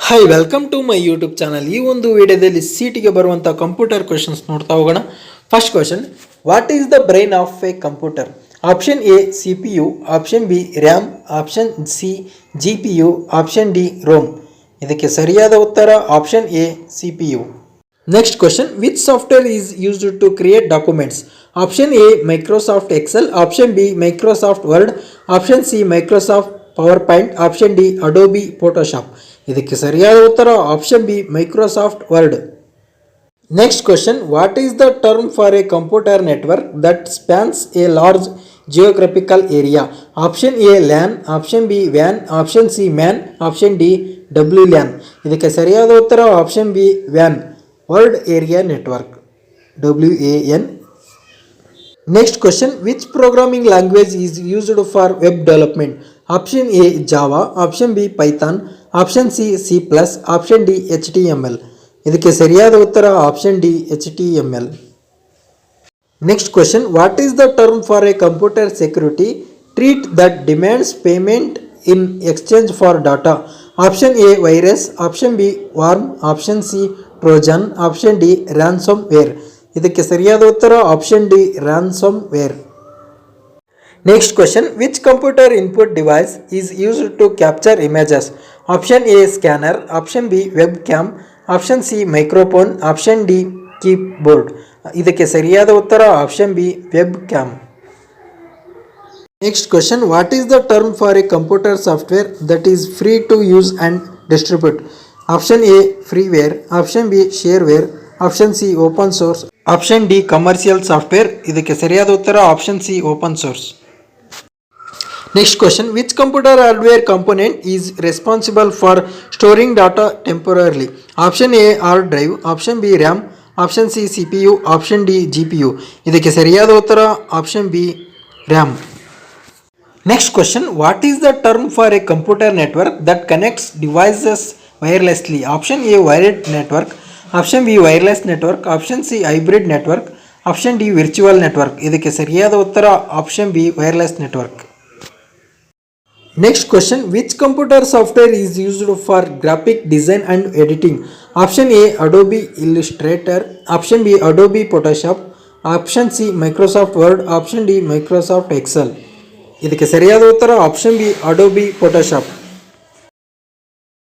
Hi welcome to my YouTube channel. ಈ ಒಂದು ವಿಡಿಯೋದಲ್ಲಿ ಸಿಟಿಗೆ ಬರುವಂಥ ಕಂಪ್ಯೂಟರ್ ಕ್ವೆಶನ್ಸ್ ನೋಡ್ತಾ ಹೋಗೋಣ. First question, what is the brain of a computer? Option A C P U, option B RAM, option C G P U, option D ROM. ಇದಕ್ಕೆ ಸರಿಯಾದ ಉತ್ತರ option A C P U. Next question, which software is used to create documents? Option A Microsoft Excel, option B Microsoft Word, option C Microsoft power point, option D Adobe Photoshop. ಇದಕ್ಕೆ ಸರಿಯಾದ ಉತ್ತರ option B Microsoft Word. Next question, what is the term for a computer network that spans a large geographical area? Option A LAN, option B ವ್ಯಾನ್, option C MAN, option D W LAN. ಇದಕ್ಕೆ ಸರಿಯಾದ ಉತ್ತರ option B ವ್ಯಾನ್, world area network, WAN. Next question, which programming language is used for web development? Option A Java, option B Python, option C C++, option D HTML. ಇದಕ್ಕೆ ಸರಿಯಾದ ಉತ್ತರ option D HTML. Next question, what is the term for a computer security threat that demands payment in exchange for data? Option A virus, option B worm, option C Trojan, option D ransomware. ಇದಕ್ಕೆ ಸರಿಯಾದ ಉತ್ತರ option D ransomware. Next question, which computer input device is used to capture images? Option A scanner, option B webcam, option C microphone, option D keyboard. ಇದಕ್ಕೆ ಸರಿಯಾದ ಉತ್ತರ option B webcam. Next question, what is the term for a computer software that is free to use and distribute? Option A freeware, option B shareware, option C open source, option D commercial software. ಇದಕ್ಕೆ ಸರಿಯಾದ ಉತ್ತರ option C open source. Next question, which computer hardware component is responsible for storing data temporarily? Option A hard drive, option B RAM, option C C P U, option D G P U. ಇದಕ್ಕೆ ಸರಿಯಾದ ಉತ್ತರ option B RAM. Next question, what is the term for a computer network that connects devices wirelessly? Option A wired network, option B wireless network, option C hybrid network, option D ವಿರ್ಚುವಲ್ network. ಇದಕ್ಕೆ ಸರಿಯಾದ ಉತ್ತರ option B wireless network. Next question, which computer software is used for graphic design and editing? Option A Adobe Illustrator, option B Adobe Photoshop, option C Microsoft Word, option D Microsoft Excel. ಇದಕ್ಕೆ ಸರಿಯಾದ ಉತ್ತರ option B Adobe Photoshop.